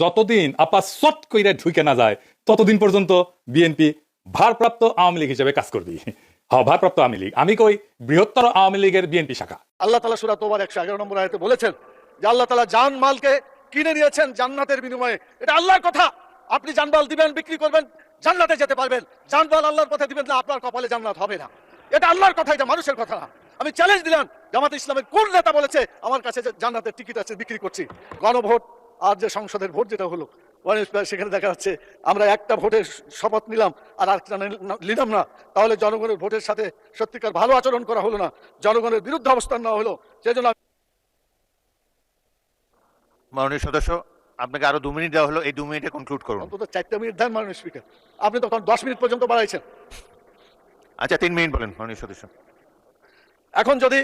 যতদিন আপা সট কইরা ঢুকে না যায় ততদিন পর্যন্ত বিএনপি ভারপ্রাপ্ত আওয়ামী লীগ হিসেবে কাজ করবি। হ্যাঁ, ভারপ্রাপ্ত আওয়ামী লীগ, আমি কই বৃহত্তর আওয়ামী লীগের বিএনপি শাখা। আল্লাহ তাআলা সূরা তওবার 111 নম্বর আয়াতে বলেছেন যে আল্লাহ তাআলা জান মালকে কিনে নিয়েছেন জান্নাতের বিনিময়ে। এটা আল্লাহর কথা। আপনি জানমাল দিবেন, বিক্রি করবেন, জান্নাতে যেতে পারবেন। জানমাল আল্লাহর পথে দিবেন না, আপনার কপালে জান্নাত হবে না। এটা আল্লাহর কথা, এটা মানুষের কথা না। আমি চ্যালেঞ্জ দিলাম, জামাত ইসলামের কোন নেতা বলেছে আমার কাছে যে জান্নাতের টিকিট আছে, বিক্রি করছি? গণভোট আর যে সংসদের ভোট যেটা হলো, সেখানে দেখা যাচ্ছে আমরা একটা ভোটের শপথ নিলাম আর আরেকটা নিলাম না। তাহলে জনগণের ভোটের সাথে সত্যিকার ভালো আচরণ করা হলো না, জনগণের বিরুদ্ধে অবস্থান নেওয়া হলো। সেই জন্য মাননীয় সদস্য, আপনাকে আরো 2 মিনিট দেওয়া হলো, এই 2 মিনিটে কনক্লুড করুন। অন্তত 4 মিনিট দেন মাননীয় স্পিকার। আপনি তখন 10 মিনিট পর্যন্ত বাড়াইছেন। আচ্ছা, 3 মিনিট বলেন মাননীয় সদস্য। এখন যদি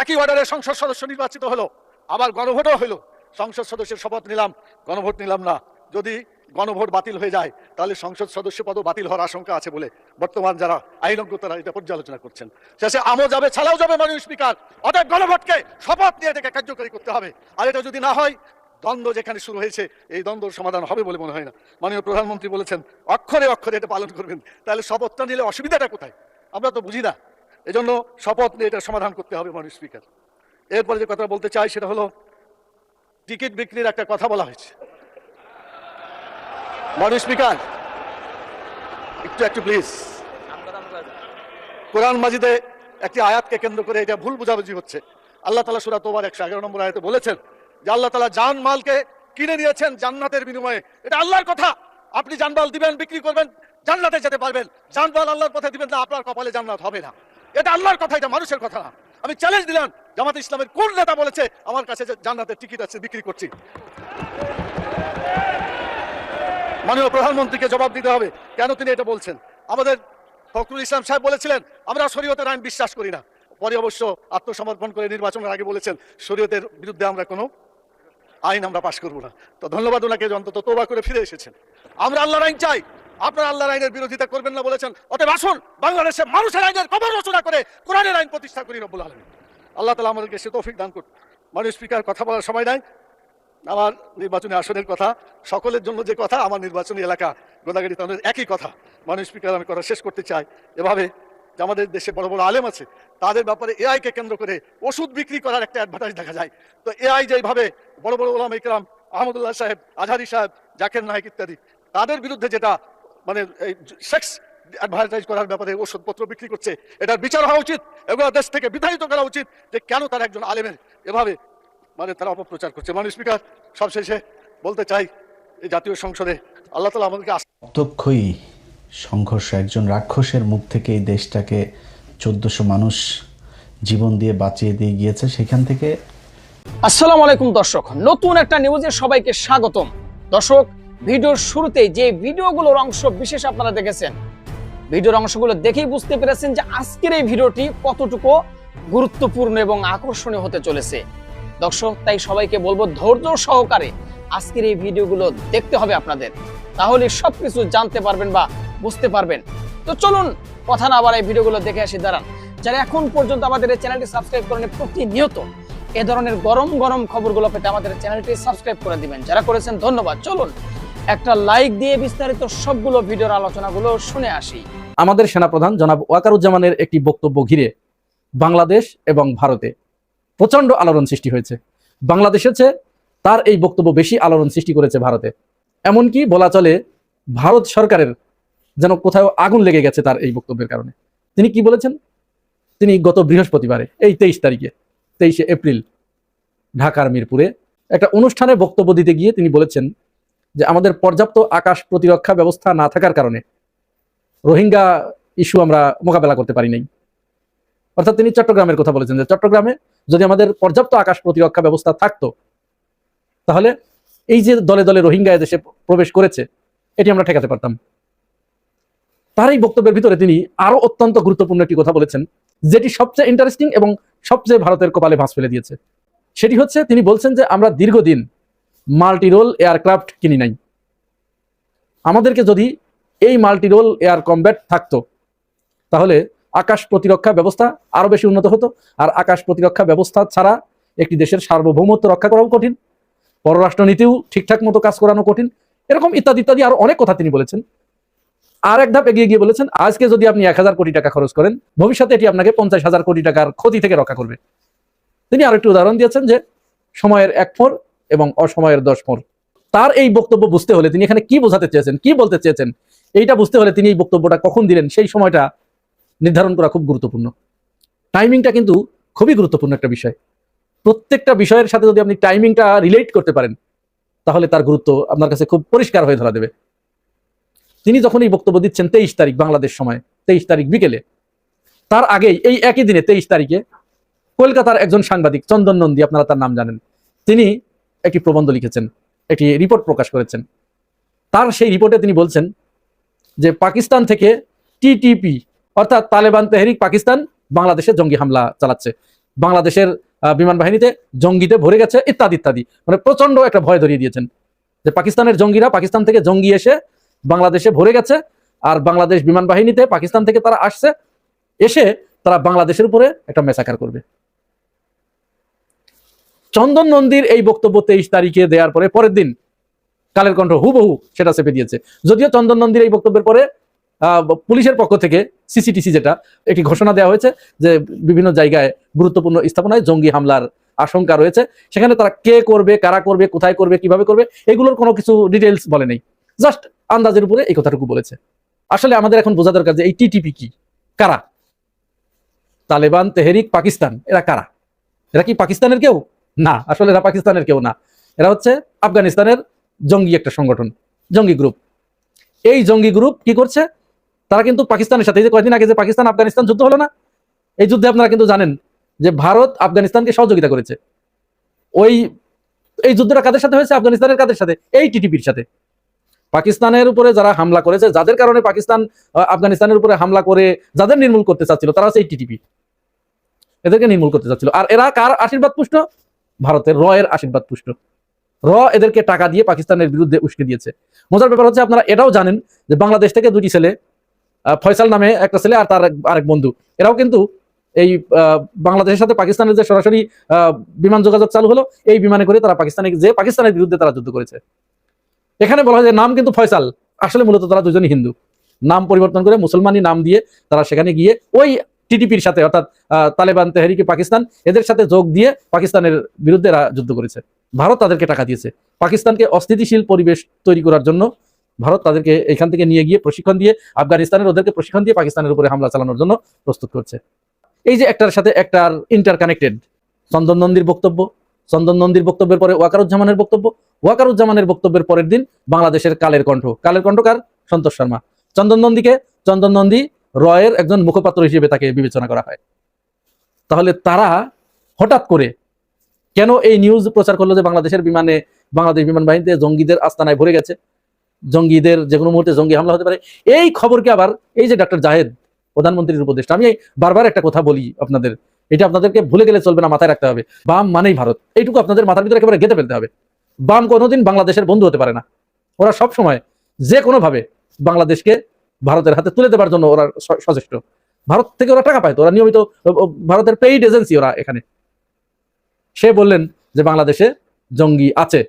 একই অর্ডারে সংসদ সদস্য নির্বাচিত হলো, আবার গণভোটও হলো, সংসদ সদস্যের শপথ নিলাম, গণভোট নিলাম না, যদি গণভোট বাতিল হয়ে যায় তাহলে সংসদ সদস্য পদ বাতিল হওয়ার আশঙ্কা আছে বলে বর্তমান যারা আইনজ্ঞ তারা এটা পর্যালোচনা করছেন। শেষে আমও যাবে, ছালাও যাবে মাননীয় স্পিকার। অতএব গণভোটকে শপথ নিয়ে এটাকে কার্যকরী করতে হবে। আর এটা যদি না হয়, দ্বন্দ্ব যেখানে শুরু হয়েছে এই দ্বন্দ্বের সমাধান হবে বলে মনে হয় না। মাননীয় প্রধানমন্ত্রী বলেছেন অক্ষরে অক্ষরে এটা পালন করবেন, তাহলে শপথটা নিলে অসুবিধাটা কোথায় আমরা তো বুঝি না। এজন্য শপথ নিয়ে এটা সমাধান করতে হবে মাননীয় স্পিকার। এরপরে যে কথা বলতে চাই সেটা হলো টিকিট বিক্রির একটা কথা বলা হয়েছে। মাননীয় স্পিকার, একটু প্লিজ। কোরআন মাজিদে একটি আয়াতকে কেন্দ্র করে এটা ভুল বুঝাবুঝি হচ্ছে। আল্লাহ তাআলা সূরা তওবার 111 নম্বর আয়াতে বলেছেন যে আল্লাহ তাআলা জান মালকে কিনে নিয়েছেন জান্নাতের বিনিময়ে। এটা আল্লাহর কথা। আপনি জানমাল দিবেন, বিক্রি করবেন, জান্নাতে যেতে পারবেন। জানমাল আল্লাহর পথে দিবেন না, আপনার কপালে জান্নাত হবে না। এটা আল্লাহর কথা, এটা মানুষের কথা না। আমি চ্যালেঞ্জ দিলাম, জামাত ইসলামের কোন নেতা বলেছে আমার কাছে যে জান্নাতের টিকিট আছে, বিক্রি করছি? মাননীয় প্রধানমন্ত্রীকে জবাব দিতে হবে কেন তিনি এটা বলছেন। আমাদের ফখরুল ইসলাম সাহেব বলেছিলেন আমরা শরীয়তের আইন বিশ্বাস করি না, পরে অবশ্য আত্মসমর্পণ করে নির্বাচনের আগে বলেছেন শরীয়তের বিরুদ্ধে আমরা কোনো আইন আমরা পাশ করবো না। তো ধন্যবাদ ওনাকে, অন্তত তওবা করে ফিরে এসেছেন। আমরা আল্লাহর আইন চাই, আপনারা আল্লাহর আইনের বিরোধিতা করবেন না বলেছেন। অতএব আসুন বাংলাদেশে মানুষের আইনের কবর রচনা করে কোরআনের আইন প্রতিষ্ঠা করি রব্বুল আলামিন। আল্লাহ তাআলা আমাদেরকে সে তৌফিক দান করুন। মাননীয় স্পিকার, কথা বলার সময় নাই। আমার নির্বাচনী আসনের কথা, সকলের জন্য যে কথা, আমার নির্বাচনী এলাকা গোদাগাড়ি তাদের একই কথা। মাননীয় স্পিকার, আমি কথা শেষ করতে চাই এভাবে যে আমাদের দেশে বড় বড় আলেম আছে, তাদের ব্যাপারে এআই কে কেন্দ্র করে ওষুধ বিক্রি করার একটা অ্যাডভার্টাইজ দেখা যায়। তো এআই যেভাবে বড় বড় ওলামা ইকরাম, আহমদুল্লাহ সাহেব, আজহারি সাহেব, জাকির নায়েক ইত্যাদি, তাদের বিরুদ্ধে যেটা মানে এই সেক্স অ্যাডভার্টাইজ করার ব্যাপারে ওষুধপত্র বিক্রি করছে, এটার বিচার হওয়া উচিত। এগুলো দেশ থেকে বিতাড়িত করা উচিত যে কেন তারা একজন আলেমের এভাবে তারা অপপ্রচার করছে। মাননীয় স্পিকার, সবশেষে বলতে চাই এই জাতীয় সংসদে আল্লাহ তাআলা আমাদেরকে রক্তক্ষয়ী সংঘর্ষ, একজন রাক্ষসের মুখ থেকে এই দেশটাকে 1400 মানুষ জীবন দিয়ে বাঁচিয়ে দিয়ে গিয়েছে। সেখান থেকে আসসালামু আলাইকুম দর্শক, নতুন একটা নিউজে সবাইকে স্বাগতম। দর্শক, ভিডিওর শুরুতেই যে ভিডিওগুলোর অংশ বিশেষ আপনারা দেখেছেন, ভিডিওর অংশগুলো দেখেই বুঝতে পেরেছেন যে আজকের এই ভিডিওটি কতটুকু গুরুত্বপূর্ণ এবং আকর্ষণীয় হতে চলেছে। দর্শক, তাই সবাইকে বলবো ধৈর্য সহকারে আজকের এই ভিডিওগুলো দেখতে হবে আপনাদের, তাহলে সবকিছু জানতে পারবেন বা বুঝতে পারবেন। তো চলুন কথা না বাড়াই ভিডিওগুলো দেখে আসি। দাঁড়ান, যারা এখন পর্যন্ত আমাদের এই চ্যানেলটি সাবস্ক্রাইব করেন, প্রতিনিয়ত এ ধরনের গরম গরম খবরগুলো পেতে আমাদের চ্যানেলটি সাবস্ক্রাইব করে দিবেন। যারা করেছেন ধন্যবাদ। চলুন একটা লাইক দিয়ে বিস্তারিত সবগুলো ভিডিওর আলোচনাগুলো শুনে আসি। আমাদের সেনাপ্রধান জনাব ওয়াকারুজ্জামানের একটি বক্তব্য ঘিরে বাংলাদেশ এবং ভারতে প্রচন্ড আলোড়ন সৃষ্টি হয়েছে। বাংলাদেশের চেয়ে তার এই বক্তব্য বেশি আলোড়ন সৃষ্টি করেছে ভারতে। এমনকি বলা চলে ভারত সরকারের যেন কোথাও আগুন লেগে গেছে তার এই বক্তব্যের কারণে। তিনি কি বলেছেন? তিনি গত বৃহস্পতিবারে এই 23 এপ্রিল ঢাকার মিরপুরে একটা অনুষ্ঠানে বক্তব্য দিতে গিয়ে তিনি বলেছেন যে আমাদের পর্যাপ্ত আকাশ প্রতিরক্ষা ব্যবস্থা না থাকার কারণে রোহিঙ্গা ইস্যু আমরা মোকাবেলা করতে পারি নাই। অর্থাৎ তিনি চট্টগ্রামের কথা বলেছেন যে চট্টগ্রামে যদি আমাদের পর্যাপ্ত আকাশ প্রতিরক্ষা ব্যবস্থা থাকতো তাহলে এই যে দলে দলে রোহিঙ্গা দেশে প্রবেশ করেছে এটি আমরা ঠেকাতে পারতাম। তার এই বক্তব্যের ভিতরে তিনি আরো অত্যন্ত গুরুত্বপূর্ণ একটি কথা বলেছেন, যেটি সবচেয়ে ইন্টারেস্টিং এবং সবচেয়ে ভারতের কপালে ভাঁজ ফেলে দিয়েছে। সেটি হচ্ছে তিনি বলছেন যে আমরা দীর্ঘদিন মাল্টিরোল এয়ারক্রাফট কিনি নাই। আমাদেরকে যদি এই মাল্টিরোল এয়ার কমব্যাট থাকতো তাহলে আকাশ প্রতিরক্ষা ব্যবস্থা আরো বেশি উন্নত হতো। আর আকাশ প্রতিরক্ষা ব্যবস্থা ছাড়া একটি দেশের সার্বভৌমত্ব রক্ষা করাও কঠিন। পররাষ্ট্রনীতিও ঠিকঠাক মতো কাজ করানো কঠিন, এরকম ইত্যাদি ইত্যাদি আরো অনেক কথা তিনি বলেছেন। আর এক ধাপ এগিয়ে গিয়ে বলেছেন, আজকে যদি আপনি 1000 কোটি টাকা খরচ করেন, ভবিষ্যতে এটি আপনাকে 50,000 কোটি টাকার ক্ষতি থেকে রক্ষা করবে। তিনি আরো একটি উদাহরণ দিয়েছেন যে সময়ের 1 মোর এবং অসময়ের 10 মোর। তার এই বক্তব্য বুঝতে হলে তিনি এখানে কি বোঝাতে চেয়েছেন, কি বলতে চেয়েছেন, এইটা বুঝতে হলে তিনি এই বক্তব্যটা কখন দিলেন সেই সময়টা নির্ধারণ করা খুব গুরুত্বপূর্ণ। টাইমিংটা কিন্তু খুবই গুরুত্বপূর্ণ একটা বিষয়। প্রত্যেকটা বিষয়ের সাথে যদি আপনি টাইমিংটা রিলেট করতে পারেন, তাহলে তার গুরুত্ব আপনার কাছে খুব পরিষ্কার হয়ে ধরা দেবে। তিনি যখন এই বক্তব্য দিচ্ছেন 23 তারিখ বাংলাদেশ সময়, 23 তারিখ বিকেলে, তার আগেই এই একই দিনে 23 তারিখে কলকাতার একজন সাংবাদিক চন্দন নন্দী, আপনারা তার নাম জানেন, তিনি একটি প্রবন্ধ লিখেছেন, একটি রিপোর্ট প্রকাশ করেছেন। তার সেই রিপোর্টে তিনি বলছেন যে পাকিস্তান থেকে টিটিপি অর্থাৎ তালেবান তেহরিক পাকিস্তান বাংলাদেশে জঙ্গি হামলা চালাচ্ছে, বাংলাদেশের বিমান বাহিনীতে জঙ্গিতে ভরে গেছে ইত্যাদি ইত্যাদি, মানে প্রচন্ড একটা ভয় ধরিয়ে দিয়েছেন যে পাকিস্তানের জঙ্গিরা, পাকিস্তান থেকে জঙ্গি এসে বাংলাদেশে ভরে গেছে, আর বাংলাদেশ বিমান বাহিনীতে পাকিস্তান থেকে তারা আসছে, এসে তারা বাংলাদেশের উপরে একটা মেসাকার করবে। চন্দন নন্দীর এই বক্তব্য 23 তারিখে দেওয়ার পরে পরের দিন কালের কণ্ঠ হুবহু সেটা চেপে দিয়েছে। যদিও চন্দন নন্দীর এই বক্তব্যের পরে পুলিশের পক্ষ থেকে সিসিটিসি যেটা একটি ঘোষণা দেওয়া হয়েছে যে বিভিন্ন জায়গায় গুরুত্বপূর্ণ স্থাপনায় জঙ্গি হামলার আশঙ্কা রয়েছে, সেখানে তারা কে করবে, কারা করবে, কোথায় করবে, কিভাবে করবে, এগুলোর কোনো কিছু ডিটেলস বলে নেই, জাস্ট আন্দাজের উপরে এই কথাটুকু বলেছে। আসলে আমাদের এখন বোঝা দরকার যে এই টিটিপি কি, কারা, তালেবান তেহরিক পাকিস্তান, এরা কারা? এরা কি পাকিস্তানের কেউ? না, আসলে এরা পাকিস্তানের কেউ না, এরা হচ্ছে আফগানিস্তানের জঙ্গি একটা সংগঠন, জঙ্গি গ্রুপ। এই জঙ্গি গ্রুপ কি করছে, তারা কিন্তু পাকিস্তানের সাথে, এই যে কয়েকদিন আগে যে পাকিস্তান আফগানিস্তান যুদ্ধ হলো না, এই যুদ্ধে আপনারা কিন্তু জানেন যে ভারত আফগানিস্তানকে সহযোগিতা করেছে। এই যুদ্ধটা কাদের সাথে হয়েছে? আফগানিস্তানের কাদের সাথে? এই টিটিপির সাথে। পাকিস্তানের উপরে যারা হামলা করেছে, যাদের কারণে পাকিস্তান আফগানিস্তানের উপরে হামলা করে যাদের নির্মূল করতে চাচ্ছিল, তারা হচ্ছে এই টিটিপি, এদেরকে নির্মূল করতে চাচ্ছিল। আর এরা কার আশীর্বাদ পুষ্ট? ভারতের র এর আশীর্বাদ পুষ্ট। র এদেরকে টাকা দিয়ে পাকিস্তানের বিরুদ্ধে উস্কে দিয়েছে। মজার ব্যাপার হচ্ছে, আপনারা এটাও জানেন যে বাংলাদেশ থেকে দুটি ছেলে, ফয়সাল নামে একটা ছেলে আর তার আরেক বন্ধু, এরাও কিন্তু এই বাংলাদেশের সাথে পাকিস্তানের যে সরাসরি বিমান যোগাযোগ চালু হলো, এই বিমানে করে তারা পাকিস্তানের বিরুদ্ধে তারা যুদ্ধ করেছে। এখানে বলা হয় যে নাম কিন্তু ফয়সাল, আসলে মূলত তারা দুজনই হিন্দু, নাম পরিবর্তন করে মুসলমানি নাম দিয়ে তারা সেখানে গিয়ে ওই টিটিপির সাথে অর্থাৎ তালেবান তেহরিকে পাকিস্তান, এদের সাথে যোগ দিয়ে পাকিস্তানের বিরুদ্ধে এরা যুদ্ধ করেছে। ভারত তাদেরকে টাকা দিয়েছে পাকিস্তানকে অস্থিতিশীল পরিবেশ তৈরি করার জন্য। ভারত তাদেরকে এখান থেকে নিয়ে গিয়ে প্রশিক্ষণ দিয়ে, আফগানিস্তানের ওদেরকে প্রশিক্ষণ দিয়ে পাকিস্তানের উপরে হামলা চালানোর জন্য প্রস্তুত করছে। এই যে একটার সাথে একটার ইন্টারকানেক্টেড। চন্দন নন্দীর বক্তব্য, চন্দন নন্দীর বক্তব্যের পরে ওয়াকারুজ্জামানের বক্তব্য, ওয়াকারুজ্জামানের বক্তব্যের পরের দিন বাংলাদেশের কালের কণ্ঠ। কালের কণ্ঠকার? সন্তোষ শর্মা। চন্দন নন্দী রয়ের একজন মুখপাত্র হিসেবে তাকে বিবেচনা করা হয়। তাহলে তারা হঠাৎ করে কেন এই নিউজ প্রচার করলো যে বাংলাদেশ বিমান বাহিনীতে জঙ্গিদের আস্তানায় ভরে গেছে, জঙ্গিদের যে কোনো মুহূর্তে জঙ্গি হামলা হতে পারে? এই খবরকে আবার এই যে ডক্টর জাহেদ, প্রধানমন্ত্রীর উপদেষ্টা, আমি বারবার একটা কথা বলি আপনাদের, এটা আপনাদেরকে ভুলে গেলে চলবে না, মাথায় রাখতে হবে। বাম মানেই ভারত, এইটুকু আপনাদের মাথার ভিতরে একেবারে গেঁথে ফেলতে হবে। বাম কোনোদিন বাংলাদেশের বন্ধু হতে পারে না। ওরা সব সময় যে কোনো ভাবে বাংলাদেশকে ভারতের হাতে তুলে দেবার জন্য ওরা সচেষ্ট। ভারত থেকে ওরা টাকা পায়, তো ওরা নিয়মিত ভারতের পেইড এজেন্সি ওরা এখানে। সে বললেন যে বাংলাদেশে জঙ্গি আছে,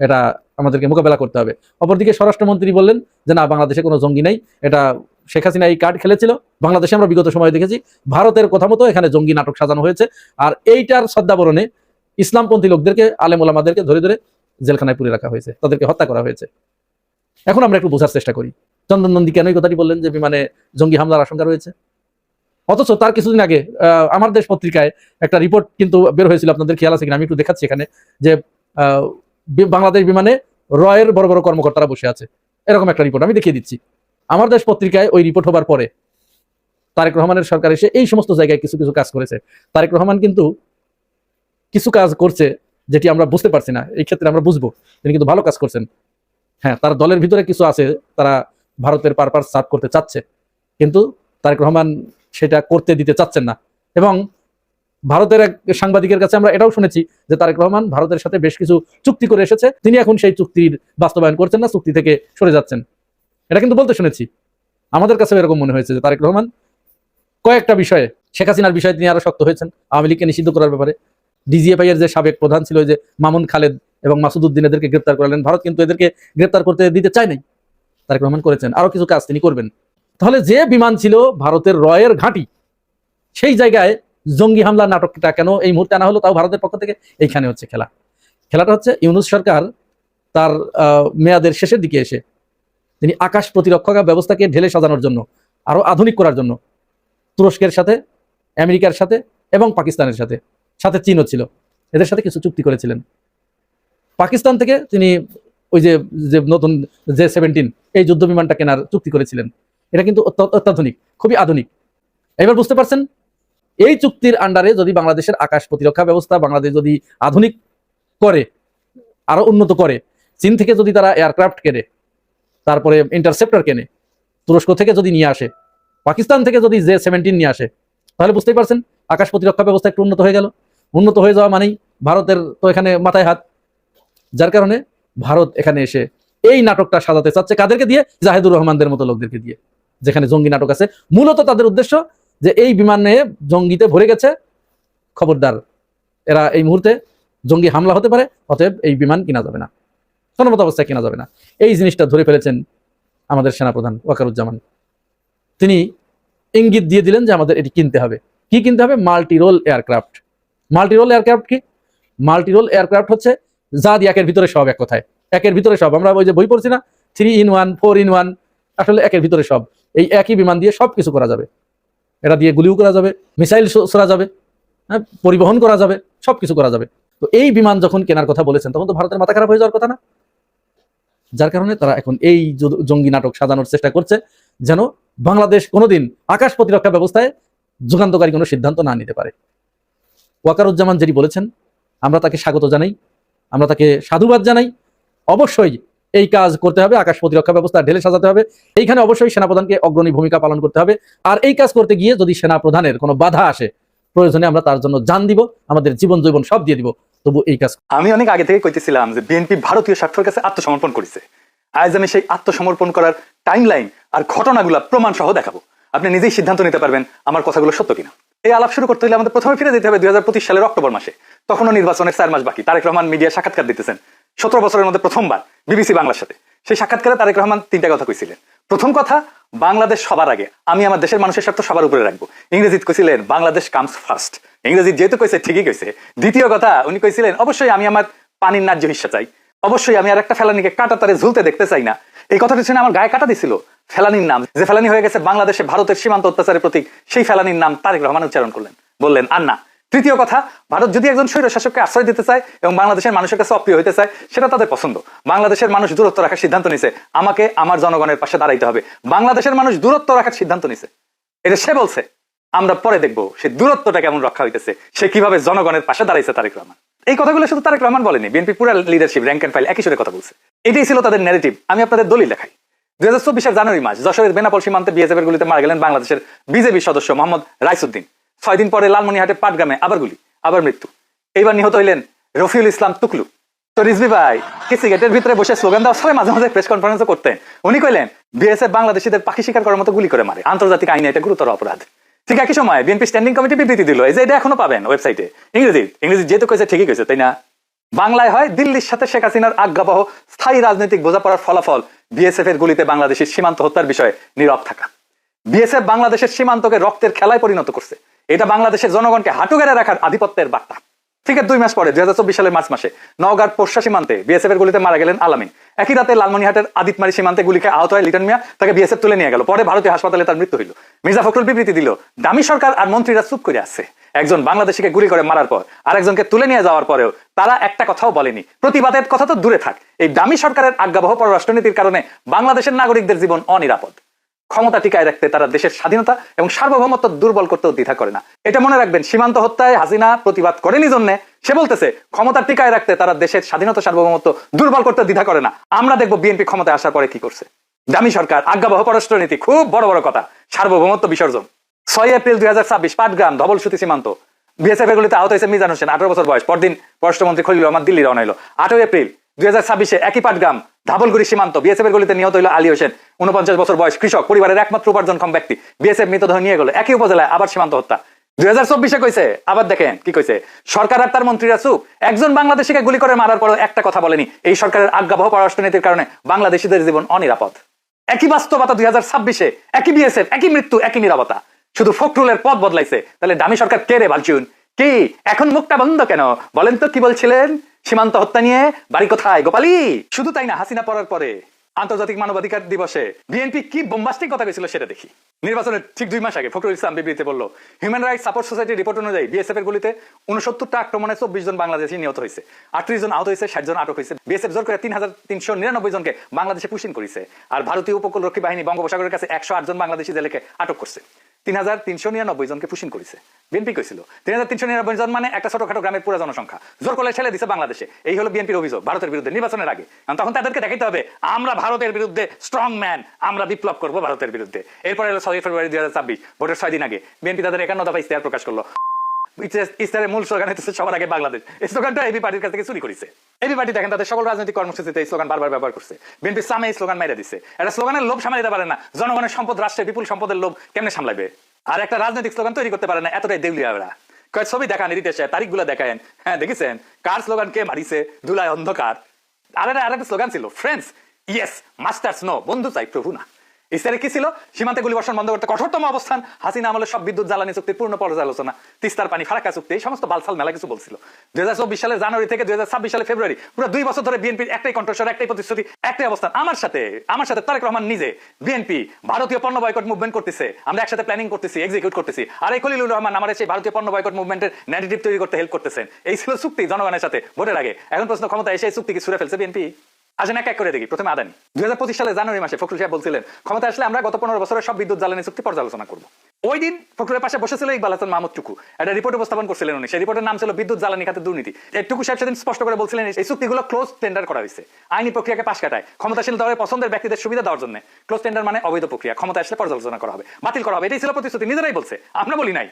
এটা আমাদেরকে মোকাবেলা করতে হবে। অপরদিকে স্বরাষ্ট্রমন্ত্রী বললেন যে না, বাংলাদেশে কোনো জঙ্গি নাই, এটা শেখ হাসিনা এই কার্ড খেলেছিল। বাংলাদেশে আমরা বিগত সময়ে দেখেছি ভারতের কথা মতো এখানে জঙ্গি নাটক সাজানো হয়েছে, আর এইটার শ্রদ্ধাবরণে ইসলামপন্থী লোকদেরকে, আলেম ওলামাদেরকে ধরে ধরে জেলখানায় পুরে রাখা হয়েছে, তাদেরকে হত্যা করা হয়েছে। এখন আমরা একটু বোঝার চেষ্টা করি, চন্দন নন্দী কেন এই কথাটি বললেন যে বিমানে জঙ্গি হামলার আশঙ্কা রয়েছে। অথচ তার কিছুদিন আগে আমার দেশ পত্রিকায় একটা রিপোর্ট কিন্তু বের হয়েছিল, আপনাদের খেয়াল আছে কিনা আমি একটু দেখাচ্ছি এখানে, যে বাংলাদেশ বিমানে রয়ের বড় বড় কর্মকর্তারা বসে আছে, এরকম একটা রিপোর্ট আমি দেখিয়ে দিচ্ছি। আমার দেশ পত্রিকায় ওই রিপোর্ট হবার পরে তারেক রহমানের সরকার এসে এই সমস্ত জায়গায় কিছু কিছু কাজ করেছে। তারেক রহমান কিন্তু কিছু কাজ করছে যেটি আমরা বুঝতে পারছি না, এই ক্ষেত্রে আমরা বুঝবো তিনি কিন্তু ভালো কাজ করছেন। হ্যাঁ, তার দলের ভিতরে কিছু আছে, তারা ভারতের পারপাস সার্ভ করতে চাচ্ছে, কিন্তু তারেক রহমান সেটা করতে দিতে চাচ্ছেন না। এবং ভারতের এক সাংবাদিকের কাছে আমরা এটাও শুনেছি যে তারেক রহমান ভারতের সাথে বেশ কিছু চুক্তি করে এসেছে, তিনি এখন সেই চুক্তির বাস্তবায়ন করছেন না, চুক্তি থেকে সরে যাচ্ছেন, এটা কিন্তু বলতে শুনেছি। আমাদের কাছেও এরকম মনে হয়েছে যে তারেক রহমান কয়েকটা বিষয়ে, শেখ হাসিনার বিষয়ে তিনি আরো শক্ত হয়েছেন, আওয়ামী লীগকে নিষিদ্ধ করার ব্যাপারে, ডিজিএফআই এর যে সাবেক প্রধান ছিল যে মামুন খালেদ, এবং মাসুদউদ্দিন এদেরকে গ্রেপ্তার করালেন। ভারত কিন্তু এদেরকে গ্রেপ্তার করতে দিতে চায় নাই। তারেক রহমান করেছেন, আরো কিছু কাজ তিনি করবেন। তাহলে যে বিমান ছিল ভারতের রয়ের ঘাঁটি, সেই জায়গায় জঙ্গি হামলা নাটকটা কেন এই মুহূর্তে আনা হলো, তাও ভারতের পক্ষ থেকে? এইখানে হচ্ছে খেলাটা হচ্ছে ইউনূস সরকার তার মেয়াদের শেষের দিকে এসে তিনি আকাশ প্রতিরক্ষা ব্যবস্থাকে ঢেলে সাজানোর জন্য, আরো আধুনিক করার জন্য তুরস্কের সাথে, আমেরিকার সাথে এবং পাকিস্তানের সাথে, সাথে চীনও ছিল, এদের সাথে কিছু চুক্তি করেছিলেন। পাকিস্তান থেকে তিনি ওই যে নতুন J-17 এই যুদ্ধ বিমানটা কেনার চুক্তি করেছিলেন। এটা কিন্তু অত্যাধুনিক, খুবই আধুনিক। এবার বুঝতে পারছেন, এই চুক্তির আন্ডারে যদি বাংলাদেশের আকাশ প্রতিরক্ষা ব্যবস্থা বাংলাদেশ যদি আধুনিক করে, আরো উন্নত করে, চীন থেকে যদি তারা এয়ারক্রাফট কেনে, তারপরে ইন্টারসেপ্টর কেনে, তুরস্ক থেকে যদি নিয়ে আসে, পাকিস্তান থেকে যদি J-17 নিয়ে আসে, তাহলে বুঝতেই পারছেন আকাশ প্রতিরক্ষা ব্যবস্থা একটু উন্নত হয়ে গেল। উন্নত হয়ে যাওয়া মানেই ভারতের তো এখানে মাথায় হাত। যার কারণে ভারত এখানে এসে এই নাটকটা সাজাতে চাচ্ছে কাদেরকে দিয়ে? জাহেদুর রহমানদের মতো লোকদেরকে দিয়ে, যেখানে জঙ্গি নাটক আছে। মূলত তাদের উদ্দেশ্য যে এই বিমানে জঙ্গিতে ভরে গেছে, খবরদার, এরা এই মুহূর্তে জঙ্গি হামলা হতে পারে, অতএব এই বিমান কিনা যাবে না, কোনো মতো অবস্থায় কিনা যাবে না। এই জিনিসটা ধরে ফেলেছেন আমাদের সেনাপ্রধান ওয়াকারুজ্জামান। তিনি ইঙ্গিত দিয়ে দিলেন যে আমাদের এটি কিনতে হবে। কি কিনতে হবে? Multi role aircraft. Multi role aircraft কি? মাল্টি রোল এয়ারক্রাফট হচ্ছে যা দিয়ে একের ভিতরে সব, এক কথায় একের ভিতরে সব। আমরা ওই যে বই পড়ছি না, 3-in-1, 4-in-1, আসলে একের ভিতরে সব। এই একই বিমান দিয়ে সব কিছু করা যাবে। এটা দিয়ে গুলিও করা যাবে, মিসাইল ছোড়া যাবে, হ্যাঁ, পরিবহন করা যাবে, সবকিছু করা যাবে। তো এই বিমান যখন কেনার কথা বলেছেন, তখন তো ভারতের মাথা খারাপ হয়ে যাওয়ার কথা না? যার কারণে তারা এখন এই জঙ্গি নাটক সাজানোর চেষ্টা করছে, যেন বাংলাদেশ কোনোদিন আকাশ প্রতিরক্ষা ব্যবস্থায় যুগান্তকারী কোনো সিদ্ধান্ত না নিতে পারে। ওয়াকারুজ্জামান যেটি বলেছেন, আমরা তাকে স্বাগত জানাই, আমরা তাকে সাধুবাদ জানাই। অবশ্যই এই কাজ করতে হবে, আকাশ প্রতিরক্ষা ব্যবস্থা ঢেলে সাজাতে হবে। এইখানে অবশ্যই সেনাপ্রধানকে অগ্রণী ভূমিকা পালন করতে হবে। আর এই কাজ করতে গিয়ে যদি সেনাপ্রধানের কোনো বাধা আসে, প্রয়োজনে আমরা তার জন্য জান দিব, আমাদের জীবন জৈবন সব দিয়ে দিব, তবু এই কাজ। আমি অনেক আগে থেকে কইতেছিলাম যে বিএনপি ভারতীয় স্বার্থের কাছে আত্মসমর্পণ করেছে। আজ আমি সেই আত্মসমর্পণ করার টাইমলাইন আর ঘটনাগুলো প্রমাণ সহ দেখাবো। আপনি নিজেই সিদ্ধান্ত নিতে পারবেন আমার কথাগুলো সত্য কিনা। এই আলাপ শুরু করতে হলে আমাদের প্রথমে ফিরে যেতে হবে 2025 সালের অক্টোবর মাসে। তখনও নির্বাচনের 4 মাস বাকি। তারেক রহমান মিডিয়া সাক্ষাৎকার দিতেছেন 17 বছরের মধ্যে প্রথমবার বিবিসি বাংলার সাথে। সেই সাক্ষাৎকারে তারেক রহমান 3টা কথা কইছিলেন। প্রথম কথা, বাংলাদেশ সবার আগে, আমি আমার দেশের মানুষের স্বার্থ সবার উপরে রাখবো। ইংরেজিতে কইছিলেন বাংলাদেশ কামস ফার্স্ট। ইংরেজি যেহেতু কইছে ঠিকই কইছে। দ্বিতীয় কথা, উনি কইছিলেন অবশ্যই আমি আমার পানির ন্যায্য হিস্সা চাই, অবশ্যই আমি আর একটা ফেলানিকে কাটা তারে ঝুলতে দেখতে চাই না। এই কথাটা শুনে আমার গায়ে কাটা দিছিল। ফেলানির নাম, যে ফেলানি হয়ে গেছে বাংলাদেশে ভারতের সীমান্ত অত্যাচারের প্রতীক, সেই ফেলানির নাম তারেক রহমান উচ্চারণ করলেন, বললেন আর না। তৃতীয় কথা, ভারত যদি একজন স্বৈর শাসককে আশ্রয় দিতে চায় এবং বাংলাদেশের মানুষের কাছে অপ্রিয় হইতে চায়, সেটা তাদের পছন্দ। বাংলাদেশের মানুষ দূরত্ব রাখার সিদ্ধান্ত নিছে, আমাকে আমার জনগণের পাশে দাঁড়াইতে হবে। বাংলাদেশের মানুষ দূরত্ব রাখার সিদ্ধান্ত নিছে, এটা সে বলছে। আমরা পরে দেখবো সে দূরত্বটা কেমন রক্ষা হইতেছে, সে কিভাবে জনগণের পাশে দাঁড়াইছে তারেক রহমান। এই কথাগুলো শুধু তারেক রহমান বলেনি, বিএনপি পুরো লিডারশিপ র্যাঙ্ক এন্ড ফাইল একই সুরে কথা বলছে। এটাই ছিল তাদের ন্যারেটিভ। আমি আপনাদের দলিল দেখাই। 2024 জানুয়ারি মাস যশোরের বেনাপোল সীমান্তে বিএসএফ এর গুলিতে মারা গেলেন বাংলাদেশের বিজেপি সদস্য মোহাম্মদ রাইসুদ্দিন। 6 দিন পরে লালমনিরহাটে পাটগ্রামে আবার গুলি, আবার মৃত্যু। এইবার নিহত হইলেন রফিউল ইসলাম টুকলু। তো রিজভি ভাই কিসি গেটের ভিতরে বসে স্লোগান দেওয়ার সময় মাঝে মাঝে প্রেস কনফারেন্সও করতেন। উনি কইলেন বিএসএফ বাংলাদেশিদের পাখি শিকার করার মতো গুলি করে মারে, আন্তর্জাতিক আইনে এটা গুরুতর অপরাধ। ঠিক একই সময় বিএনপি স্ট্যান্ডিং কমিটি বিবৃতি দিল, এই যে এটা এখনো পাবেন ওয়েবসাইটে, ইংরেজি যেহেতু কইছে ঠিকই কইছে, তাই না? বাংলায় হয় দিল্লির সাথে শেখ হাসিনার আজ্ঞাবহ স্থায়ী রাজনৈতিক বোঝাপড়ার ফলাফল বিএসএফ এর গুলিতে বাংলাদেশের সীমান্ত হত্যার বিষয়ে নীরব থাকা। বিএসএফ বাংলাদেশের সীমান্তকে রক্তের খেলায় পরিণত করছে। এটা বাংলাদেশের জনগণকে হাঁটু গেড়ে রাখার আধিপত্যের বার্তা। ঠিক 2 মাস পরে 2024 সালের মার্চ মাসে নওগাঁর পোরশা সীমান্তে বিএসএফ এর গুলিতে মারা গেলেন আলামিন। একই রাতে লালমনিরহাটের আদিতমারি সীমান্তে গুলি খেয়ে আহত হয় লিটন মিয়া, তাকে বিএসএফ তুলে নিয়ে গেল। পরে ভারতীয় হাসপাতালে তার মৃত্যু হইল। মির্জা ফখরুল বিবৃতি দিল, দামি সরকার আর মন্ত্রীরা চুপ করে আছে। একজন বাংলাদেশিকে গুলি করে মারার পর আর একজনকে তুলে নিয়ে যাওয়ার পরেও তারা একটা কথাও বলেনি। প্রতিবাদের কথা তো দূরে থাক, এই দামি সরকারের আজ্ঞাবহ পররাষ্ট্রনীতির কারণে বাংলাদেশের নাগরিকদের জীবন অনিরাপদ। ক্ষমতা টিকায় রাখতে তারা দেশের স্বাধীনতা এবং সার্বভৌমত্ব দুর্বল করতেও দ্বিধা করে না। এটা মনে রাখবেন, সীমান্ত হত্যায় হাসিনা প্রতিবাদ করেনি জন্য সে বলতেছে ক্ষমতা টিকায় রাখতে তারা দেশের স্বাধীনতা সার্বভৌমত্ব দুর্বল করতে দ্বিধা করে না। আমরা দেখবো বিএনপি ক্ষমতায় আসার পরে কি করছে। দামি সরকার, আজ্ঞাবহ পররাষ্ট্রনীতি, খুব বড় বড় কথা, সার্বভৌমত্ব বিসর্জন। 6 এপ্রিল 2026 পাটগ্রাম ধবলসুতি সীমান্ত বিএসএফ এর গুলিতে আহত হয়েছে মিজান হোসেন, 18 বছর বয়স। পরদিন পররাষ্ট্রমন্ত্রী খলিলুর রহমান দিল্লি রওনা হলো। 8 এপ্রিল 2026 একই পাটগ্রাম ধাবলগুড়ি সীমান্ত বিএসএফ এর গুলিতে নিহত হইল আলী হোসেন, 49 বছর বয়স, কৃষক, পরিবারের একমাত্র উপার্জনক্ষম ব্যক্তি। বিএসএফ মৃতদেহ নিয়ে গেল। একই উপজেলায় আবার সীমান্ত হত্যা। 2024 কইছে, আবার দেখেন কি কইছে, সরকার আর তার মন্ত্রীরা চুপ, একজন বাংলাদেশিকে গুলি করে মারার পর একটা কথা বলেনি, এই সরকারের আজ্ঞাবহ পররাষ্ট্রনীতির কারণে বাংলাদেশিদের জীবন অনিরাপদ। একই বাস্তবতা 2026-এ, একই বিএসএফ, একই মৃত্যু, একই নিরাপত্তা, শুধু ফখরুলের পথ বদলাইছে। তাহলে দামি সরকার কে রে বালচুন? কি এখন মুখটা বন্ধ কেন বলেন তো? কি বলছিলেন সীমান্ত হত্যা নিয়ে? বাড়ি কোথায় গোপালী? শুধু তাই না, হাসিনা পড়ার পরে আন্তর্জাতিক মানবাধিকার দিবসে বিএনপি কি বোম্বাস্টিক কথা কইছিল সেটা দেখি। নির্বাচনের ঠিক 2 মাস আগে ফখরুল ইসলাম বিবৃতিতে বলল, হিউম্যান রাইটস সাপোর্ট সোসাইটির রিপোর্ট অনুযায়ী বিএসএফ এর গুলিতে 69টা আক্রমণে 24 জন বাংলাদেশি নিহত হয়েছে, 38 জন আহত হয়েছে, 60 জন আটক হয়েছে। বিএসএফ জোর করে 3399 জনকে বাংলাদেশে পুশিং করেছে, আর ভারতীয় উপকূলরক্ষী বাহিনী বঙ্গোপসাগরের কাছে 108 জন বাংলাদেশি জেলেকে আটক করছে। 3399 জনকে পুশিং করেছে। বিএনপি কইছিল 3399 জন মানে একটা ছোটখাটো গ্রামের পুরো জনসংখ্যা জোর করে ছেড়ে দিছে বাংলাদেশে। এই হলো বিএনপির অভিযোগ ভারতের বিরুদ্ধে নির্বাচনের আগে। তখন তাদেরকে দেখাইতে হবে আমরা ভারতের বিরুদ্ধে স্ট্রং ম্যান, আমরা বিপ্লব করব ভারতের বিরুদ্ধে। এরপরে হলো 6 ফেব্রুয়ারি 2026, ভোটের 6 দিন আগে বিএনপি তাদের 51 দফা ইশতেহার প্রকাশ করলো। ইশতেহারের মূল স্লোগান হচ্ছে সবার আগে বাংলাদেশ। এই স্লোগানটা এবি পার্টির কাছ থেকে চুরি করেছে। এবি পার্টি দেখেন তাদের সকল রাজনৈতিক কর্মসূচিতে এই স্লোগান বারবার ব্যবহার করছে। বিএনপি সামনে এই স্লোগান মেরে দিচ্ছে। এটা স্লোগানের লোভ সামলাতে পারে না, জনগণের সম্পদ, রাষ্ট্রের বিপুল সম্পদের লোভ কেমনে সামলাবে? আর একটা রাজনৈতিক স্লোগান তৈরি করতে পারে না, এতটাই দেউলিয়া ওরা। কয়েক ছবি দেখান, ইরিটেশন তারিখগুলো দেখায়েন, হ্যাঁ দেখেছেন কার স্লোগান কে মারিছে, ধুলায় অন্ধকার। আরেকটা স্লোগান ছিল ফ্রেন্ডস ইয়েস মাস্টার্স নো, বন্ধু চাই প্রভু না। ইসরায়েলে কি ছিল? সীমান্তে গুলিবর্ষণ বন্ধ করতে কঠোরতম অবস্থান, হাসিনা আমলের সব বিদ্যুৎ জ্বালানি চুক্তির পূর্ণ পর্যালোচনা, তিস্তার পানি ফারাক্কা চুক্তি, এই সমস্ত বালসাল মেলা কিছু বলছিল। 2024 সালের জানুয়ারি থেকে 2026 সালে ফেব্রুয়ারি পুরো 2 বছর ধরে বিএনপির একটাই কণ্ঠস্বর, একটাই প্রতিশ্রুতি, একটাই অবস্থান। আমার সাথে তারেক রহমান নিজে বিএনপি ভারতীয় পণ্য বয়কট মুভমেন্ট করতেছে, আমরা একসাথে প্ল্যানিং করতেছি, এক্সিকিউট করতেছি। আর এই খলিলুর রহমান আমাদের সেই ভারতীয় পণ্য বয়কট মুভমেন্টের ন্যারেটিভ তৈরি করতে হেল্প করতেছেন। এই ছিল চুক্তি জনগণের সাথে ভোটের আগে। এখন প্রশ্ন, ক্ষমতা এসে এই চুক্তি কি ছুঁড়ে ফেলছে বিএনপি? আসেন এক এক করে দেখি। প্রথমে আদানি। 2025 সালে জানুয়ারি মাসে ফখরুল সাহেব বলছিলেন ক্ষমতা আসলে আমরা গত 15 বছরের সব বিদ্যুৎ জ্বালানি চুক্তি পর্যালোচনা করবো। ওই দিন ফখরুলের পাশে বসেছিল ইকবাল হাসান মাহমুদ টুকু, একটা রিপোর্ট উপস্থাপন করছিলেন উনি। সেই রিপোর্টের নাম ছিল বিদ্যুৎ জ্বালানি খাতে দুর্নীতি। টুকু সাহেব সেদিন স্পষ্ট করে বলছিলেন এই চুক্তিগুলো ক্লোজ টেন্ডার করা হয়েছে, আইনি প্রক্রিয়াকে পাশ কাটায়, ক্ষমতাশীল দলের পছন্দের ব্যক্তিদের সুবিধা দেওয়ার জন্য। ক্লোজ টেন্ডার মানে অবৈধ প্রক্রিয়া, ক্ষমতা আসলে পর্যালোচনা করা হবে, বাতিল করা হবে, এটাই ছিল প্রতিশ্রুতি। নিজেরাই বলছে, আমরা বলি নাই।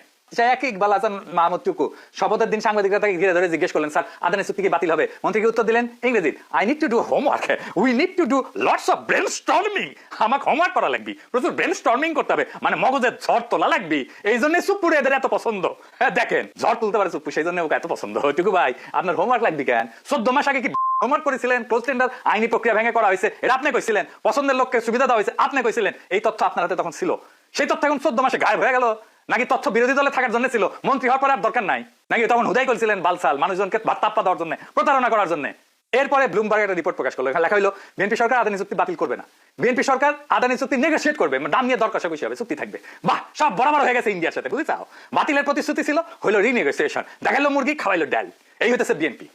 একই ইকবাল হাসান মাহমুদ টুকু শপথের দিন সাংবাদিকরা তাকে ঘিরে ধরে জিজ্ঞেস করলেন, স্যার আদানি চুক্তি কি বাতিল হবে? মন্ত্রীকে উত্তর দিলেন ইংরেজি, I need to do homework, we need to do lots of brainstorming. আমাকে হোমওয়ার্ক করা লাগবে, প্রচুর ব্রেনস্টর্মিং করতে হবে, মানে মগজের ঝড় তোলা লাগবে। এই জন্য চুপ্পুরে এদের এত পছন্দ। হ্যাঁ দেখেন ঝড় তুলতে পারে চুপ্পু, সেই জন্য ওকে এত পছন্দ। টুকু ভাই আপনার হোমওয়ার্ক লাগবে কেন? 14 মাস আগে কি হোমওয়ার্ক করেছিলেন? ক্লোজ টেন্ডার আইনি প্রক্রিয়া ভেঙে করা হয়েছে, এটা আপনি কইছিলেন। পছন্দের লোককে সুবিধা দেওয়া হয়েছে, আপনি কইছিলেন। এই তথ্য আপনার হাতে তখন ছিল, সেই তথ্য এখন 14 মাসে গায়েব হয়ে গেল। নাকি তথ্য বিরোধী দলে থাকার জন্য ছিল, মন্ত্রী হওয়ার পরে আর দরকার নাই? নাকি তখন হুদাই করেছিলেন বালসাল মানুষজনকে তাপ্পা দেওয়ার জন্য, প্রতারণা করার জন্য? এরপরে ব্লুমবার্গ একটা রিপোর্ট প্রকাশ করলো, এখানে লেখা হলো বিএনপি সরকার আদানি চুক্তি বাতিল করবে না, বিএনপি সরকার আদানি চুক্তি নেগোশিয়েট করবে, দাম নিয়ে দর কষাকষি হবে, চুক্তি থাকবে। বাহ, সব বরাবর হয়ে গেছে ইন্ডিয়ার সাথে, বুঝতে চাও? বাতিলের প্রতিশ্রুতি ছিল, হইলো রিনেগোসিয়েশন, দেখাইলো মুরগি, খাওয়াইলো ডাল। এই হতেছে বিএনপি।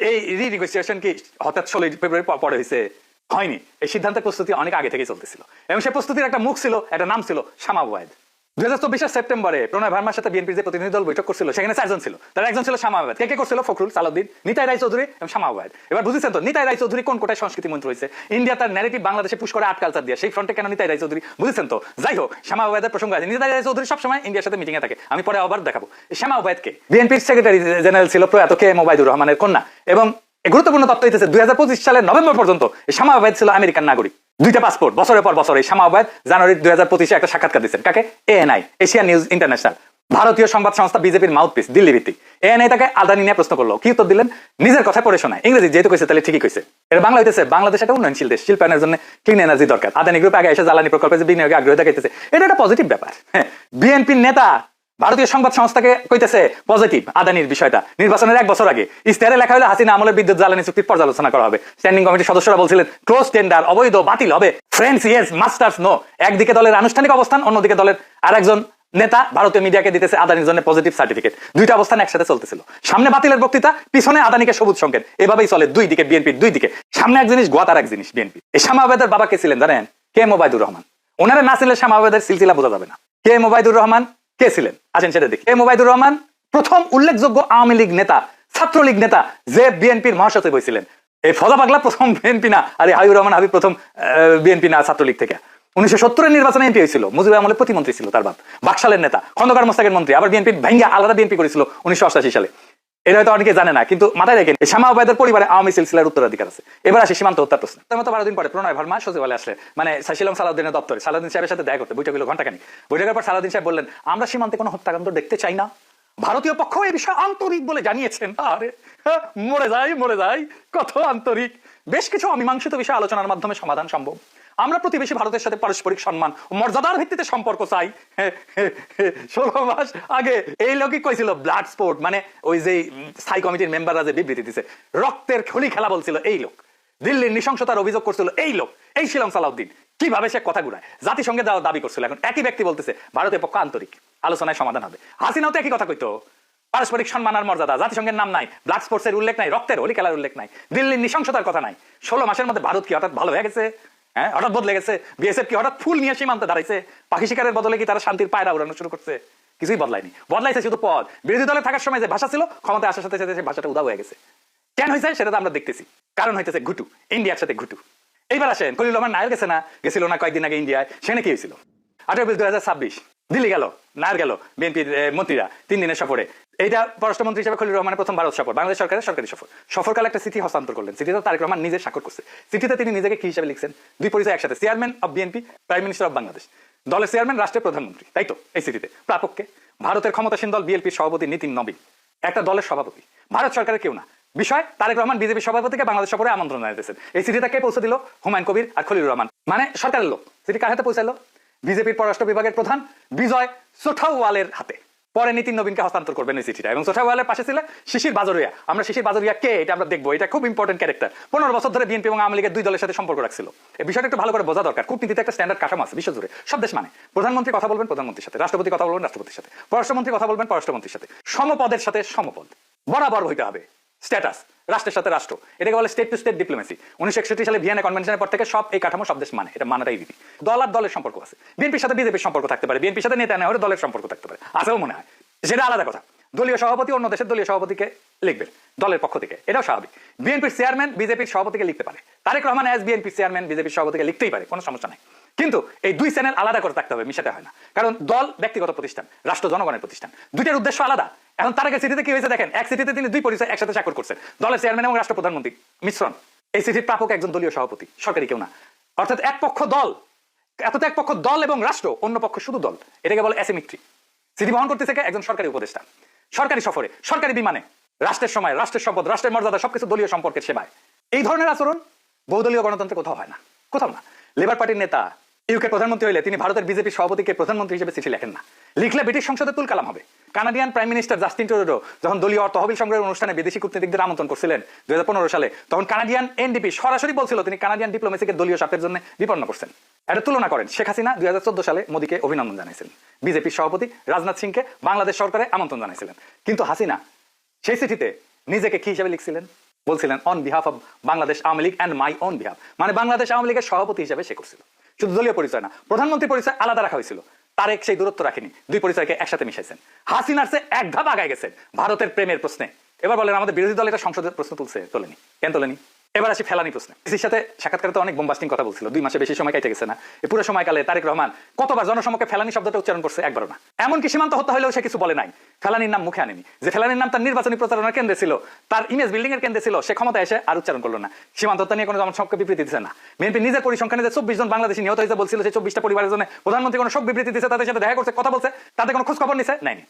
এই রিনেগোসিয়েশন কি হঠাৎ 16 ফেব্রুয়ারি পরে হয়েছে? হয়নি। এই সিদ্ধান্তের প্রস্তুতি অনেক আগে থেকেই চলতেছিল, এবং সেই প্রস্তুতির একটা মুখ ছিল, একটা নাম ছিল শামা ওবায়েদ। 2024 সেপ্টেম্বরে প্রণয় ভার্মার সাথে বিএনপির যে প্রতিনিধি দল বৈঠক করছিল, সেখানে 4 জন ছিল, তার একজন ছিল শামা ওবায়েদ। কে করছিল? ফখরুল, সালাউদ্দিন, নিতাই রায় চৌধুরী এবং শামা ওবায়েদ। এবার বুঝেছেন তো নিতাই রায় চৌধুরী কোন কোটায় সংস্কৃতি মন্ত্রী হয়েছে? ইন্ডিয়া তার ন্যারেটিভ বাংলাদেশে পুশ করে আর্ট কালচার দিয়ে, সেই ফ্রন্টে কেন নিতাই রায় চৌধুরী? বুঝেছেন তো? যাই হোক, শামা ওবায়েদের প্রসঙ্গ আছে। নিতাই রায় চৌধুরী সবসময় ইন্ডিয়ার সাথে মিটিং এ থাকে, আমি পরে আবার দেখাবো। শামা ওবায়েদকে বিএনপির সেক্রেটারি জেনারেল ছিল প্রয়াত কে এম ওবায়দুর রহমানের কন্যা, এবং গুরুত্বপূর্ণ তথ্য হইতেছে 2025 সালের নভেম্বর পর্যন্ত শামা ওবায়েদ ছিল আমেরিকান নাগরিক। 2টা পাসপোর্ট, বছরের পর বছর। এই শামা ওবায়েদ জানুয়ারি 2025 একটা সাক্ষাৎকার দিচ্ছেন কাকে? এএনআই, এশিয়া নিউজ ইন্টারন্যাশনাল, ভারতীয় সংবাদ সংস্থা, বিজেপির মাউথপিস, দিল্লি ভিত্তিক। এএনআই তাকে আদানি নিয়ে প্রশ্ন করলো, কি উত্তর দিলেন? নিজের কথা পড়ে শোনায়, ইংরেজি যেহেতু কইছে তাহলে ঠিকই কইছে। এটা বাংলা হইতেছে বাংলাদেশ একটা উন্নয়নশীল দেশ, শিল্পায়নের জন্য ক্লিন এনার্জি দরকার, আদানি গ্রুপ আগে এসে জ্বালানি প্রকল্পে বিনিয়োগে আগ্রহ দেখাইতেছে, এটা একটা পজিটিভ ব্যাপার। হ্যাঁ, বিএনপির নেতা ভারতীয় সংবাদ সংস্থাকে কইতেছে পজিটিভ আদানির বিষয়টা। নির্বাচনের 1 বছর আগে ইশতেহারে লেখা হলো হাসিনা আমলের বিদ্যুৎ জ্বালানি চুক্তির পর্যালোচনা করা হবে। স্ট্যান্ডিং কমিটির সদস্যরা বলছিলেন ক্লোজ টেন্ডার অবৈধ, বাতিল হবে, ফ্রেন্ডস ইয়েস মাস্টার্স নো। একদিকে দলের আনুষ্ঠানিক অবস্থান, অন্যদিকে দলের আরেকজন নেতা ভারতীয় মিডিয়াকে দিতেছে আদানির জন্য পজিটিভ সার্টিফিকেট। 2টা অবস্থান একসাথে চলতেছিল। সামনে বাতিলের বক্তৃতা, পিছনে আদানিকে সবুজ সংকেত, এভাবেই চলে দুই দিকে বিএনপির দুই দিকে। সামনে এক জিনিস, গোয়াতার এক জিনিস বিএনপি। এই শামা ওবায়েদের বাবা কে ছিলেন জানেন? কে এম ওবায়দুর রহমান। ওনারা না ছিলেন শামা ওবায়েদের সিলসিলা বোঝা যাবে না। কে এম ওবায়দুর রহমান কে ছিলেন? আসেন সেটা দেখি। এম ওবায়দুর রহমান প্রথম উল্লেখযোগ্য আওয়ামী লীগ নেতা, ছাত্রলীগ নেতা, যে বিএনপির মহাসচিব হয়েছিলেন। এই ফজা পাগলা প্রথম বিএনপি না, আর হাবিবুর রহমান হাবিব প্রথম বিএনপি না, ছাত্রলীগ থেকে। 1970 নির্বাচনে এমপি হয়েছিল, মুজিব আমলে প্রতিমন্ত্রী ছিল তার বাপ, বাকশালের নেতা, খন্দকার মোস্তাকের মন্ত্রী, আবার বিএনপি ভাঙ্গা আলাদা বিএনপি করেছিল 1988 সালে। এটা হয়তো অনেকে জানে না, কিন্তু মাথায় রেখে শামা ওবায়দের পরিবারে আওয়ামী সিলসিলার উত্তরাধিকার আছে। এবার আসে সীমান্ত হত্যার প্রশ্ন। তার মতো 12 দিন পরে প্রণয় ভার্মা সচিবালয়ে আসলে, মানে শিলং সালাউদ্দিনের দপ্তরে সালাউদ্দিন সাহেবের সাথে দেখা করতে বৈঠক হলো ঘন্টাখানিক। বৈঠকের পর সালাউদ্দিন সাহেব বললেন, আমরা সীমান্তে কোনো হত্যাকাণ্ড দেখতে চাই না। ভারতীয় পক্ষ এই বিষয়ে আন্তরিক বলে জানিয়েছেন। আরে মরে যাই কত আন্তরিক। বেশ কিছু অমীমাংসিত বিষয় আলোচনার মাধ্যমে সমাধান সম্ভব। আমরা প্রতিবেশী ভারতের সাথে পারস্পরিক সম্মান ও মর্যাদার ভিত্তিতে সম্পর্ক চাই। 16 মাস আগে এই লোকই কইছিল ব্লাড স্পোর্ট, মানে ওই যে স্থায়ী কমিটির মেম্বাররা যে বিবৃতি দিছে, রক্তের খলি খেলা বলছিল এই লোক, দিল্লির নৃশংসতার অভিযোগ করছিল এই লোক, এই শিলং সালাউদ্দিন। কিভাবে সে কথা ঘুরায়, জাতিসংঘে যাওয়ার দাবি করছিল। এখন একই ব্যক্তি বলতেছে ভারতের পক্ষ আন্তরিক, আলোচনায় সমাধান হবে। হাসিনাও তো একই কথা কইতো, পারস্পরিক সম্মান আর মর্যাদা, জাতিসংঘের নাম নাই, ব্লাড স্পোর্টস এর উল্লেখ নাই, রক্তের হোলি খেলার উল্লেখ নাই, দিল্লির নৃশংসতার কথা নাই। 16 মাসের মধ্যে ভারত কি হঠাৎ ভালো হয়ে গেছে? হ্যাঁ, হঠাৎ বদলে গেছে? বিএসএফ কি হঠাৎ ফুল নিয়ে সীমান্তে দাঁড়াইছে? পাখি শিকারের বদলে কি তারা শান্তির পায়রা উড়ানো শুরু করছে? কিছুই বদলায়নি, বদলাইছে শুধু পদ। বিরোধী দলে থাকার সময় যে ভাষা ছিল, ক্ষমতায় আসার সাথে সাথে সেই ভাষাটা উধাও হয়ে গেছে। কেন হয়েছে সেটা তো আমরা দেখতেছি। কারণ হইতেছে ঘুটু, ইন্ডিয়ার সাথে ঘুটু। এইবার আসেন, খলিল রহমান নায়ার গেছিল না কয়েকদিন আগে ইন্ডিয়ায়, সেখানে কি হয়েছিল? 18 এপ্রিল 2026 দিল্লি গেল, নায়ার গেল, বিএনপির মন্ত্রীরা 3 দিনের সফরে। এইটা পররাষ্ট্রমন্ত্রী হিসেবে খলিল রহমানের প্রথম ভারত সফর, বাংলাদেশ সরকারের সরকারি সফর। সফরকালে একটা চিঠি হস্তান্তর করলেন। চিঠিতে তারেক রহমান নিজে স্বাক্ষর করছে। চিঠিতে তিনি নিজেকে কি হিসেবে লিখছেন? 2 পরিচয় একসাথে, chairman of BNP, prime minister of Bangladesh. দলের চেয়ারম্যান, রাষ্ট্রের প্রধানমন্ত্রী, তাই তো? এই চিঠিতে প্রাপককে ভারতের ক্ষমতাসীন দল বিএনপির সভাপতি নীতিন নবীন, একটা দলের সভাপতি, ভারত সরকারের কেউ না। বিষয়, তারেক রহমান বিজেপি সভাপতিকে বাংলাদেশ সফরে আমন্ত্রণ জানাইতেছেন। এই চিঠিটা কে পৌঁছে দিল? হুমায়ুন কবির আর খলিল রহমান, মানে সরকারের লোক। চিঠি কার হাতে পৌঁছালো? বিজেপির পররাষ্ট্র বিভাগের প্রধান বিজয় সোঠাওয়ালের হাতে। পরে নীতিন নবীনকে হস্তান্তর করবেন এই চিঠিটা। এবং সোঠাওয়ালের পাশে ছিল শিশির বাজরিয়া। আমরা শিশির বাজরিয়া কে, এটা আমরা দেখবো। এটা খুব ইম্পর্টেন্ট ক্যারেক্টার। 15 বছর ধরে বিএনপি এবং আওয়ামী লীগের 2 দলের সাথে সম্পর্ক রাখছিল। এই বিষয়টা একটু ভালো করে বোঝা দরকার। কূটনীতিতে একটা স্ট্যান্ডার্ড কাঠামো আছে বিশ্বজুড়ে, সব দেশ মানে। প্রধানমন্ত্রী কথা বলবেন প্রধানমন্ত্রীর সাথে, রাষ্ট্রপতি কথা বলবেন রাষ্ট্রপতির সাথে, পররাষ্ট্রমন্ত্রী কথা বলবেন পররাষ্ট্রমন্ত্রীর সাথে। সমপদের সাথে সমপদ, বরাবর হইতে হবে স্ট্যাটাস, রাষ্ট্রের সাথে রাষ্ট্র। এটাকে বলে স্টেট টু স্টেট ডিপ্লোমেসি। 1961 সালে ভিয়েনা কনভেনশনের পর থেকে সব এই কাঠামো সব দেশ মানে, এটা মানাটাই রীতি। দল আর দলের সম্পর্ক আছে। বিএনপির সাথে বিজেপির সম্পর্ক থাকতে পারে, বিএনপির সাথে নেতানিয়াহুর দলের সম্পর্ক থাকতে পারে, আছেও মনে হয়, সেটা আলাদা কথা। দলীয় সভাপতি অন্য দেশের দলীয় সভাপতিকে লিখবেন দলের পক্ষ থেকে, এটাও স্বাভাবিক। বিএনপির চেয়ারম্যান বিজেপির সভাপতিকে লিখতে পারে, তারেক রহমান এজ বিএনপির চেয়ারম্যান বিজেপির সভাপতিকে লিখতেই পারে, কোনো সমস্যা নাই। কিন্তু এই 2 চ্যানেল আলাদা করে থাকতে হবে, মিশাতে হয় না। কারণ দল ব্যক্তিগত প্রতিষ্ঠান, রাষ্ট্র জনগণের প্রতিষ্ঠান, দুইটার উদ্দেশ্য আলাদা। এখন তার আগে চিঠিতে কি হয়েছে দেখেন, এক চিঠিতে তিনি 2 পরিচয় একসাথে স্বাক্ষর করছেন, দলের চেয়ারম্যান এবং রাষ্ট্র প্রধানমন্ত্রী মিশ্রণ। এই চিঠির প্রাপক একজন দলীয় সভাপতি, সরকারি কেউ না। অর্থাৎ এক পক্ষ দল, এতটা এক পক্ষ দল এবং রাষ্ট্র, অন্য পক্ষ শুধু দল, এটাকে বলে অ্যাসিমেট্রি। চিঠি বহন করতেছে একজন সরকারি উপদেষ্টা, সরকারি সফরে, সরকারি বিমানে, রাষ্ট্রের সময়, রাষ্ট্রের সম্পদ, রাষ্ট্রের মর্যাদা সবকিছু দলীয় সম্পর্কের সেবায়। এই ধরনের আচরণ বহুদলীয় গণতন্ত্রে কোথাও হয় না, কোথাও না। লেবার পার্টির নেতা ইউকে প্রধানমন্ত্রী হইলে তিনি ভারতের বিজেপি সভাপতিকে প্রধানমন্ত্রী হিসেবে চিঠি লেখেন না, লিখলে ব্রিটিশ সংসদে তুল কালাম হবে। Canadian prime minister Justin Trudeau যখন দলীয় তহবিল সংগ্রহের অনুষ্ঠানে বিদেশি কূটনীতিকদের আমন্ত্রণ করছিলেন 2015 সালে, তখন কানাডিয়ান এনডিপি সরাসরি বলছিল তিনি কানাডিয়ান ডিপ্লোমেসিকে দলীয় স্বার্থের জন্য বিপন্ন করছেন। এটা তুলনা করেন, শেখ হাসিনা 2014 সালে মোদীকে অভিনন্দন জানাইছেন, বিজেপির সভাপতি রাজনাথ সিংকে বাংলাদেশ সরকারে আমন্ত্রণ জানাইছিলেন। কিন্তু হাসিনা সেই চিঠিতে নিজেকে কি হিসেবে লিখছিলেন? বলছিলেন on behalf of Bangladesh Awami League and my own behalf, মানে বাংলাদেশ আওয়ামী লীগের সভাপতি হিসেবে সে করছিল। শুধু দলীয় পরিচয় না, প্রধানমন্ত্রী পরিচয় আলাদা রাখা হয়েছিল। তারেক সেই দূরত্ব রাখেনি, 2 পরিচয়কে একসাথে মিশাইছেন। হাসিনার চেয়ে 1 ধাপ আগায় গেছেন ভারতের প্রেমের প্রশ্নে। এবার বলেন আমাদের বিরোধী দল এটা সংসদের প্রশ্ন তুলছে, তোলেনি কেন? তোলেনি। এবার আসি ফেলানি প্রশ্নে। ইসির সাথে সাক্ষাৎকারে তো অনেক বোমবাস্টিং কথা বলছিল, 2 মাসে বেশি সময় কেটে গেছে না? এই পুরো সময়কালে তারেক রহমান কতবার জনসমক্ষে ফেলানি শব্দটা উচ্চারণ করছে? একবারও না। এমনকি সীমান্ত হত্যা হলেও সে কিছু বলে নাই, ফেলানির নাম মুখে আনেনি। যে ফেলানির নাম তার নির্বাচনী প্রচারণার কেন্দ্রে ছিল, তার ইমেজ বিল্ডিং এর কেন্দ্রে ছিল, সে ক্ষমতায় এসে আর উচ্চারণ করলো না। সীমান্ত হত্যা নিয়ে কোনো জনসমক্ষে বিবৃতি দিচ্ছে না। বিএনপি নিজের পরিসংখ্যানে যে 24 জন বাংলাদেশি নিহত হয়েছে বলছিল, সেই 24টা পরিবারের জন্য প্রধানমন্ত্রী কোনো শোক বিবৃতি দিচ্ছে, তাদের সাথে দেখা করছে, কথা বলছে, তাদের কোনো খোঁজ খবর নিছে নাইনি।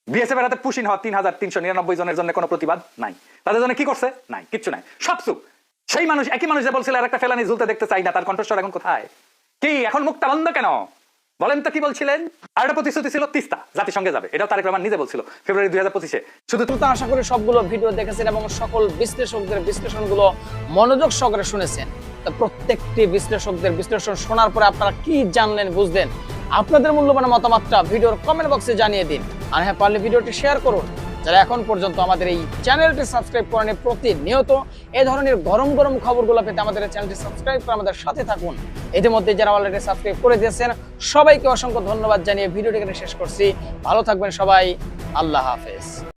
বিএসএফ এর হাতে পুশিন হওয়া 3399 জনের জন্য কোনো প্রতিবাদ নাই, তাদের জন্য কি করছে? নাই, কিচ্ছু নাই, সব চুপ। সেই মানুষ, একই মানুষ যে বলছিল আর একটা ফেলানি ঝুলতে দেখতে চাই না, তার কণ্ঠস্বর এখন কোথায়? কি এখন মুখটা বন্ধ কেন? বলেন তো কি বলছিলেন? আর একটা প্রতিশ্রুতি ছিল তিস্তা জাতিসংঘে যাবে, এটাও তারেক রহমান নিজে বলছিল ফেব্রুয়ারি 2025-এ। শুধু তো আশা করি সবগুলো ভিডিও দেখেছেন এবং সকল বিশ্লেষকদের বিশ্লেষণগুলো মনোযোগ সহকারে শুনেছেন। তো প্রত্যেকটি বিশ্লেষকদের বিশ্লেষণ শোনার পরে আপনারা কি জানলেন, বুঝলেন? আপনাদের মূল্যবান মতামতটা ভিডিওর কমেন্ট বক্সে জানিয়ে দিন। আর হ্যাঁ, পারলে ভিডিওটি শেয়ার করুন। যারা এখন পর্যন্ত আমাদের এই চ্যানেলটি সাবস্ক্রাইব করেন, প্রতিনিয়ত এই ধরনের গরম গরম খবরগুলো পেতে আমাদের এই চ্যানেলটি সাবস্ক্রাইব করে আমাদের সাথে থাকুন। ইতিমধ্যে যারা অলরেডি সাবস্ক্রাইব করে দিয়েছেন সবাইকে অসংখ্য ধন্যবাদ জানিয়ে ভিডিওটি এখানে শেষ করছি। ভালো থাকবেন সবাই, আল্লাহ হাফেজ।